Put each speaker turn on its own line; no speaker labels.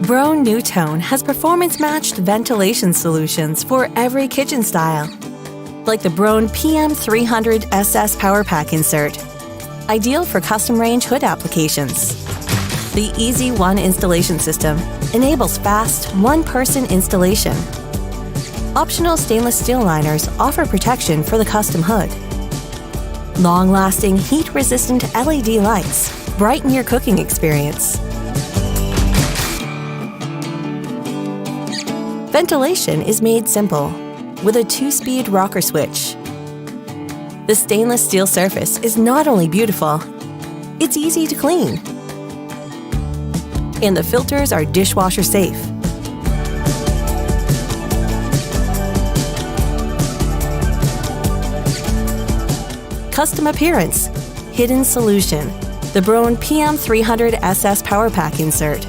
Broan New Tone has performance-matched ventilation solutions for every kitchen style, like the Broan PM300SS Powerpack insert, ideal for custom range hood applications. The Easy One installation system enables fast, one-person installation. Optional stainless steel liners offer protection for the custom hood. Long-lasting, heat-resistant LED lights brighten your cooking experience. Ventilation is made simple with a 2-speed rocker switch. The stainless steel surface is not only beautiful, it's easy to clean. And the filters are dishwasher safe. Custom appearance, hidden solution, the Broan PM300SS Powerpack insert.